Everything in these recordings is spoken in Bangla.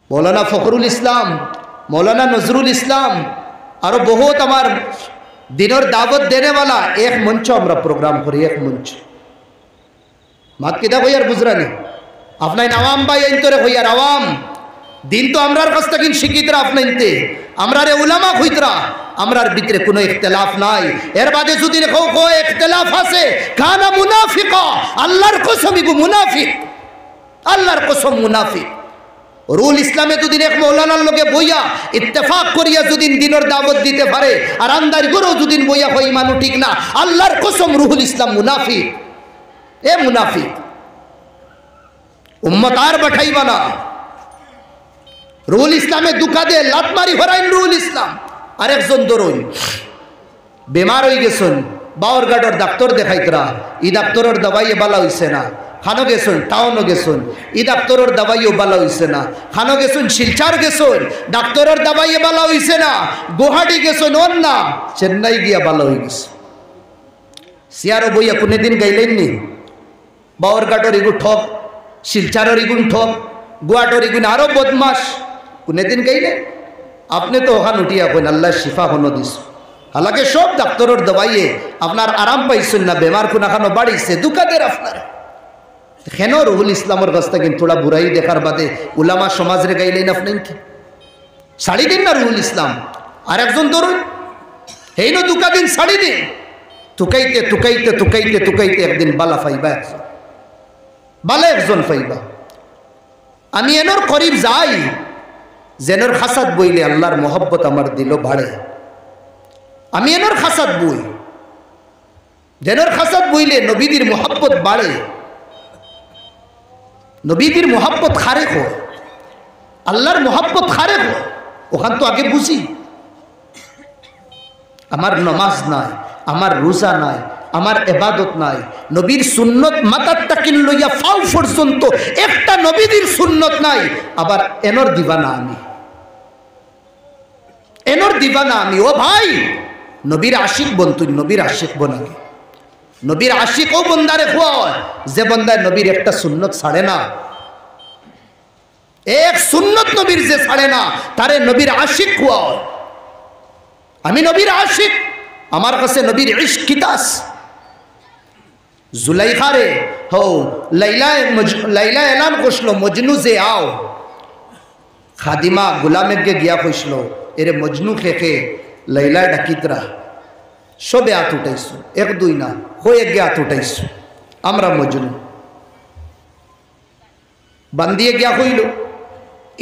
मौलाना फखरुल इस्लाम, मौलाना नजरुल इस्लाम और बहुत हमार दिनों दावत देने वाला एक मंच আমরা प्रोग्राम करी, एक मंच मात किदा कोई यार बुजरानी अपना आवाम भाई इंतरे कोई यार आवाम दिन तो আমরার কাছ থেকে শিক্ষিতরা আপনি ইনতে আমরারে উলামা কইতরা আমরার ভিতরে কোনো ইখতিলাফ নাই। এর বাদে যদি কো ইখতিলাফ আছে কানা মুনাফিকা, আল্লাহর কসম ইগো মুনাফিক, আল্লাহর কসম মুনাফিক। রুল ইসলামে দুদিন এক মৌলানার লোকে বইয়া ইত্তেফাক করিয়া দুদিন দিনের দাওয়াত দিতে পারে আর আন্দার গরো দুদিন বইয়া হয় ইমানও ঠিক না, আল্লাহর কসম রুহুল ইসলাম মুনাফিক। এ মুনাফিক উম্মত আর পাঠাইবা না। রুহুল ইসলামে দুকা দে লাতমারি হরাইন রুহুল ইসলাম। আর একজন ধরুন বেমার হয়ে গেছেন, বাওরঘাটর ডাক্তার দেখাইতরা, ই ডাক্তারের দবাইয়ে বালা হইছে না, খানো গেছেন টাউনও গেছেন, ই ডাক্তারের দাবাইও বালা হইছে না, খানো গেছেন শিলচার গেছেন ডাক্তারের দাবাইয়ে বালা হইছে না, গুয়াহাটি গেছেন ওর না চেন্নাই গিয়া বালা হয়ে গেছে। সিয়ারও বইয়া কোনে দিন গাইলেন নি বাওরঘাটর ইগু ঠক, শিলচারের ইগুন ঠক, গুয়াহাটর ইগুন আরো বদমাস, কোনে দিন গাইলেন? আপনি তো ওখান উঠিয়া কইন আল্লাহ শিফা হনো দিস, হালাকে সব ডাক্তারের দবাইয়ে আপনার আরাম পাইছেন না, বেমার কোনাখানো বাড়িছে দুকাদের আপনার। কেন রুহুল ইসলামের কাছ থেকে থোড়া বুড়াই দেখার বাদে উলামা সমাজরে গাইলেন আপনি ছাড়ি দিন না রুহুল ইসলাম। আর একজন ধরুন এই না দুকা দিন ছাড়ি দিন, তুকাইতে তুকাইতে তুকাইতে তুকাইতে একদিন বালা ফাইবা, একজন বালা একজন ফাইবা। আমি এনর করিব যাই যেনর খাসাদ বইলে আল্লাহর মোহব্বত আমার দিল বাড়ে। আমি এনর খাসাদ বই, যেনর খাসাদ বইলে নবীদের মোহব্বত বাড়ে, নবীদের মোহব্বত খারেক হয়, আল্লাহর মোহব্বত খারেক হয়। ওখান তো আগে বুঝি আমার নমাজ নাই, আমার রোজা নাই, আমার ইবাদত নাই, নবীর সুন্নত মাথার তাকিন লইয়া ফাও পর্যন্ত একটা নবীদের সুন্নত নাই, আবার এনর দিবানা আমি, এনর দিবানা আমি। ও ভাই নবীর আশিক বন, তুই নবীর আশিক বন আগে। নবীর আশিক ও বন্দারে খোয়ায় যে বন্দায় নবীর একটা সুন্নত ছাড়ে না, এক সুন্নত নবীর যে ছাড়ে না তারে নবীর আশিক খোয়ায়। আমি নবীর আশিক, আমার কাছে নবীর ইশক কিতাস। জুলাইখারে হো লাইলা এলান করছিল মজনু যে আও, খাদিমা গোলামেকে গিয়া কইছিল এরে মজনু খেকে লাইলা ডাকিতরা, সবে হাত উঠাইছো, এক দুই না হয়ে গে হাত উঠাইছো, আমরা মজনু বান্দিয়ে গিয়া কইল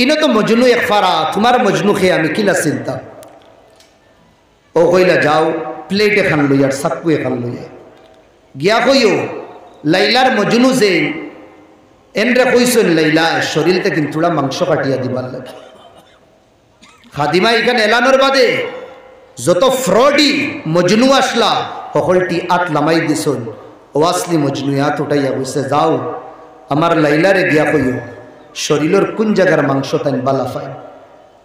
ইনো তো মজনু এক ফারা, তোমার মজনু খেয়ে আমি কিলা চিন্তা। ও কইলা যাও প্লেট এখান লইয়ার চাকু এখান লইয়া গিয়া কইও লাইলার মজনু যে এনরে কইছেন লাইলা শরীরতে কিন্তু থোড়া মাংস কাটিয়া দিবার লাগে। খাদিমা এখানে এলানোর বাদে যত ফ্রডি মজনু আসলা সকলটি আট লামাই দিছন, ও আসলি মজনু হাত উঠাইয়া কইছে যাও আমার লাইলারে গিয়া কইও শরীরের কোন জায়গার মাংস তাই বালা ফাইন,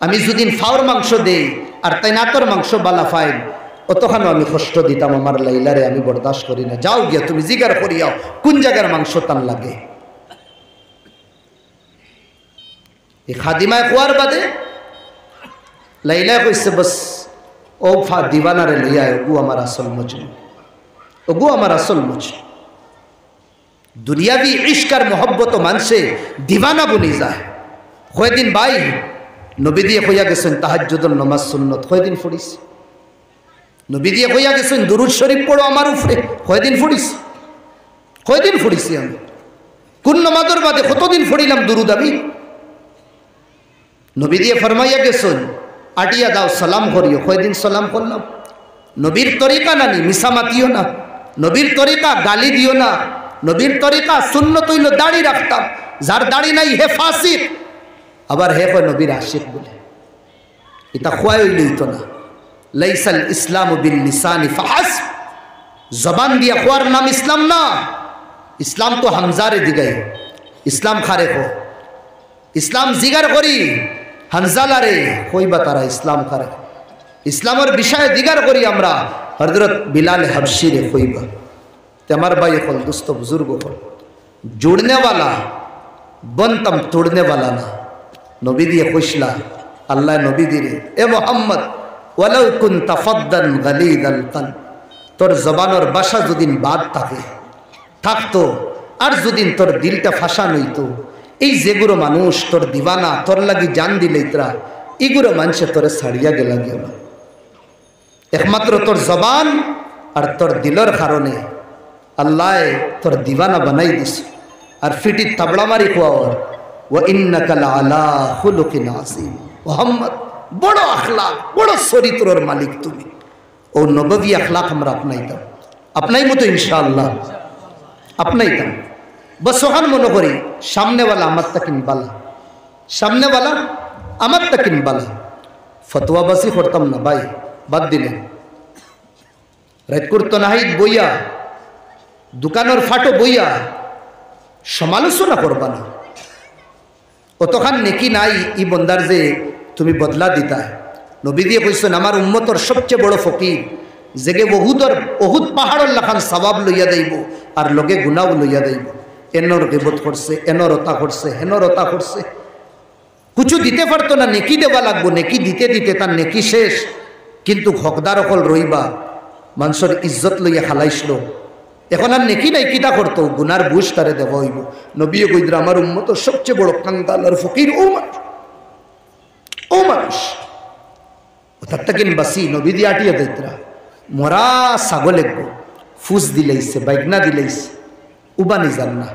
আমি যদিন ফাওর মাংস দেই আর তাই নাতর মাংস বালা ফাইন অতখানো আমি কষ্ট দিতাম আমার লাইলারে, আমি বরদাস্ত করি না। যাও গিয়া তুমি জিগার করিয়াও কোন জায়গার মাংস তান লাগে। এই খাদিমায় কোয়ার বাদে লাইলা কইছে বস ও ফা দিবানারে লইয়া ওগু আমার আসল মজনু, ওগু আমার আসল মজনু। দুনিয়াবি ইশকার মোহব্বত মানসে দিবানা বনি যায়। কয়দিন ভাই নবী দিয়ে কইয়া গেছেন তাহাজ্জুদের নামাজ সুন্নত, কয়দিন পড়িস? নবী দিয়ে কইয়া গেছেন দুরুদ শরীফ পড়ো আমার উপরে, কয়দিন পড়িস? কয়দিন পড়িছি আমি? কোন নামাজের বাদে কতদিন পড়িলাম দুরুদ আমি? নবী দিয়ে ফরমাইয়া গেছেন আটিয়া দাও সালাম করিও, কয়দিন সালাম করলাম? নবীর তরিকা নানি মিছা মাতিও না, নবীর তরিকা গালি দিও না, নবীর তরিকা সুন্নত হইল দাড়ি রাখতাম, যার দাড়ি নাই হে ফাসিক, আবার হে কয় নবীর আশিক বলে। এটা খোয়াই হইলেই তো না। লাইসাল ইসলাম বিল লিসানি ফাহাসব, জবান দিয়া খোয়ার নাম ইসলাম না। ইসলাম তো হামজারে দিগাই, ইসলাম খারে খো, ইসলাম জিগার করি হানজালারে কইবা তারা ইসলাম খারে, ইসলামের বিষয়ে দিগার করি আমরা হযরত বিলাল হাবশিরে কইবা। আমার भाई कल दोस्तों बुजुर्ग हो, जुड़ने वाला बनतम तोड़ने वाला ना। নবী দিয়ে কইসলা আল্লাহ নবী দিরে এ মোহাম্মদ ওয়ালাউ কুনতা ফাদ্দান গালিদাল কলব তোর জবানের ভাষা যদি বাদ থাকতো আর যদি তোর দিলটা ফাঁসা নইতো এই যেগুলো মানুষ তোর দিবানা তোর লাগি জান দিলেইতরা এগুলো মানুষে তোরে ছাড়িয়া গেলা গেল একমাত্র তোর জবান আর তোর দিলের কারণে আল্লাহ তোর দিবানা বানাই দিস আর ফিটি তাবড়া মারি খোয়ার ও ইন্নাকা লাআলা খুলুকিন আযীম মুহাম্মদ বড় আখলাক বড় চরিত্রের মালিক তুমি ও নববী আখলাক আমরা আপনাই মতো ইনশাআল্লাহ আপনাইতাম বস ওখান মনে করি সামনেওয়ালা আমার তাকিন বালা সামনেওয়ালা আমার তাকিন বালা ফতোয়াবাজি করতাম না ভাই বাদ দিলেন রাত করতো না বইয়া দোকানের ফাটো বইয়া সমালোচনা করবা না অতখান নেকি নাই ই বন্দার যে তুমি বদলা দিতা নবী দিয়ে কইছেন আমার উম্মতর সবচেয়ে বড় ফকির জেগে বহুত পাহাড়ের লাখান সওয়াব লইয়া দেব আর লগে গুনাও লইয়া দেব এনর গিবত করছে এনর ওতা করছে হেনর ওতা করছে কিছু দিতে পারতো না নেকি দেওয়া লাগবো নেকি দিতে দিতে তার নেকি শেষ কিন্তু হকদার অকল রইবা মানুষের ইজ্জত লইয়া খালাইছিল এখন আর নেকি নাই কিতা করতো গুনার বুঝ তারে দেওয়া হইব নবী কইদ্রা আমার উম্মতর সবচেয়ে বড় কাঙ্গাল আর ফকির ও মানুষ তার তাকিন বাসি নবী দিয়ে আটিয়া দেতরা মরা ছাগল একবো ফুস দিলেইছে বাইকনা দিলেইছে উবানি যান না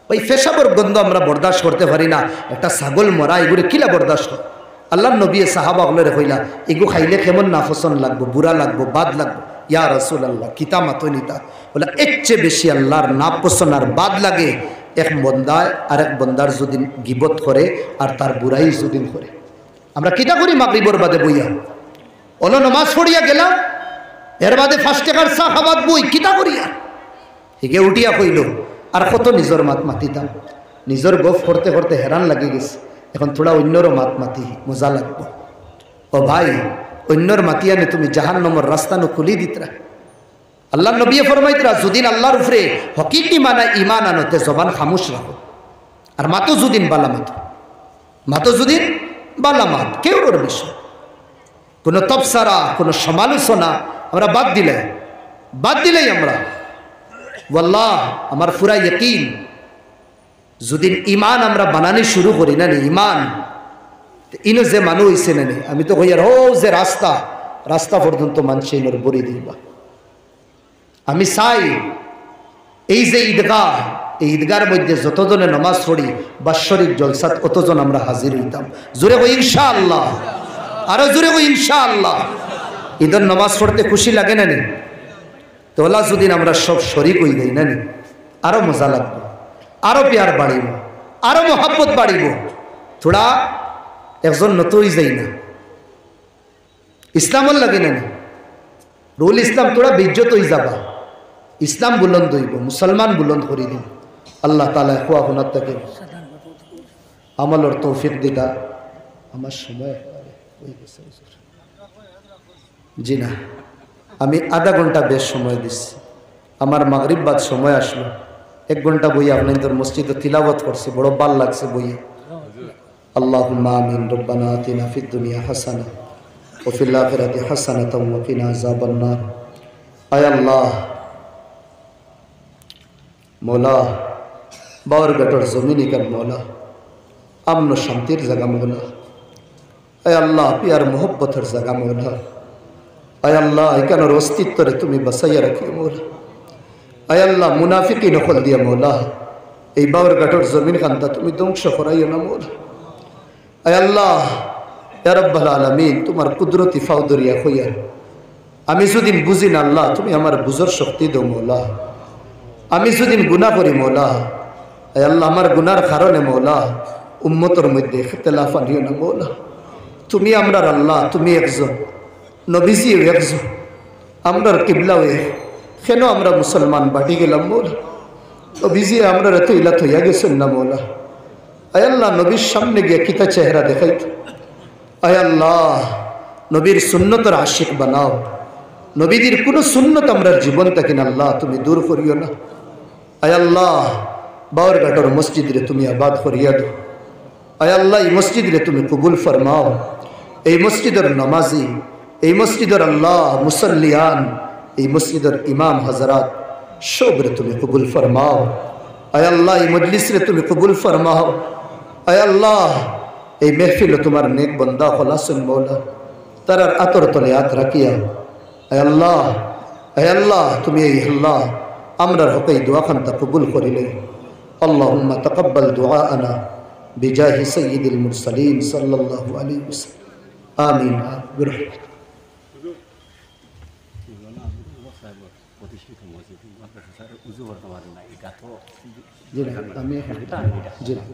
ওই ফেসাবর গন্ধ আমরা বরদাস্ত করতে পারি না একটা ছাগল মরা এগুলো কিলা বরদাস্ত আল্লাহ নবী সাহাবা হলে কইলা এগু খাইলে কেমন নাফসন লাগবো বুড়া লাগবো বাদ লাগবো ইয়া রাসূলুল্লাহ কিতা মাতনিতা বলে এর চেয়ে বেশি আল্লাহর নাপসন আর বাদ লাগে এক বন্দায় আরেক বন্দার যদি গিবত করে আর তার বুড়াই যদি করে আমরা কিতা করি মাগরিবর বাদে বইয়া অল নমাজ পড়িয়া গেলাম এর বাদে 5 টাকার চা খাবাত বই কিতা করিয়া হিগে উঠিয়া কইল আর কত নিজের মাত মাতিতাম নিজের গফ করতে করতে হেরান লাগি গেছে এখন থোড়া অন্যরও মাত মাতি মজা লাগবো ও ভাই অন্যর মাতিয়ানে তুমি জাহান্নামের রাস্তা নো খুলি দিতরা আল্লাহ নবী ফরমাইতরা যদিন আল্লাহর উপরে হকিকি মানা ঈমান আনতে জবান খামোশ রাখো আর মাতো যদিন বালা মাতো যদিন বালা মাত কেউর বিষয় কোনো তফসারা কোনো সমালোচনা আমরা বাদ দিলেই আমরা ওয়াল্লাহ আমার পুরা ইয়াকিন যদি ইমান আমরা বানানি শুরু করি না ইমান ইনো যে মানুষ হইছে না আমি তো কই আর ও যে রাস্তা পর্যন্ত মানুষ ইনোর বড়ি দিবা আমি চাই এই যে ঈদগাহ এই ঈদগার মধ্যে যতজনে নামাজ পড়ি বাৎসরিক জলসাত অতজন আমরা হাজির হইতাম জোরে কই ইনশাআল্লাহ আরো জোরে কই ইনশাআল্লাহ ঈদের নামাজ পড়তে খুশি লাগে না তোলা যদি আমরা সব শরীক হই যাই না আরো মজা লাগবে আরো প্যার বাড়িব আরো মহাব্বত বাড়িব থোড়া একজন নতুই যাই না ইসলামর লাগে না রুল ইসলাম তোরা বিজ্জত হয়ে যাবা ইসলাম বুলন্দ হইব মুসলমান বুলন্দ করে দিন আল্লাহ তাআলা খোয়া গুনাহ থেকে আমলের তৌফিক দিতা আমার সময় হয়ে গেছে জি না আমি আধা ঘন্টা বেশ সময় দিচ্ছি আমার মাগরিব বাদ সময় আসলো 1 ঘন্টা বই আপনাদের মসজিদে তিলাওয়াত করছি বড় ভাল লাগছে বইয়ে আল্লাহুম্মা আমিন রব্বানা আতিনা ফিদ দুনিয়া হাসানা ওয়া ফিল আখিরাতি হাসানাতাও ওয়া কিনা আযাবান নার আয় আল্লাহ মৌলা বাওরঘাটের জমিনিকার মৌলা আমন শান্তির জায়গা মৌলা আয় আল্লাহ পিয়ার মোহব্বতের জায়গা মৌলা আয় আল্লাহ এখানের অস্তিত্বরে তুমি বাঁচাইয়া রাখিও মৌলা আয় আল্লাহ মুনাফিকি নকল দিয়া মৌলা এই বাওরঘাটের জমিন খান্তা তুমি ধ্বংস করাইও না মৌলা আয় আল্লাহ ইয়া রাব্বাল আলামিন তোমার কুদরতি ফাউদরিয়া হইয়া আমি যদি বুঝি না আল্লাহ তুমি আমার বুঝার শক্তি দাও মৌলা আমি যদি গুনাহ করি মৌলা আয় আল্লাহ আমার গুনার কারণে মৌলা উম্মতের মধ্যে ইখতিলাফ আনিও না মৌলা তুমি আমরার আল্লাহ তুমি একজন নবীজি একজন আমরার কিবলাও কেন আমরা মুসলমান বাটি গেলাম মৌলা নবীজি আমরা এত ইলাত হইয়া গেছেন না মৌলা আয় আল্লাহ নবীর সামনে গিয়ে কিতা চেহারা দেখাইত আয় আল্লাহ নবীর সুন্নতের আশিক বানাও নবীদের কোনো সুন্নত আমরা জীবন থেকে না আল্লাহ তুমি দূর করিও না আয় আল্লাহ বাওরঘাটের মসজিদে তুমি আবাদ করিয়া দো আয় আল্লাহ এই মসজিদ রে তুমি কবুল ফরমাও। এই মসজিদের নামাজি, এই মসজিদের আল্লাহ মুসল্লিয়ান, এই মসজিদের ইমাম হজরত সব রে তুমি কবুল ফরমাও। আয় আল্লাহ এই মজলিস রে তুমি কবুল ফরমাও। আয় আল্লাহ এই মেহফিল তোমার নেক বন্দা খলাসুন মৌলা তারার আতর তলে হাত রাখিয়া আয় আল্লাহ, আয় আল্লাহ তুমি এই আল্লাহ আমরার হকে এই দোয়া খানটা কবুল করিলে। আল্লাহুম্মা তাকাব্বাল দুআআনা বিজাহি সাইয়্যিদিল মুরসালিন সাল্লাল্লাহু আলাইহি ওয়াসাল্লাম। আমিন। জি আমি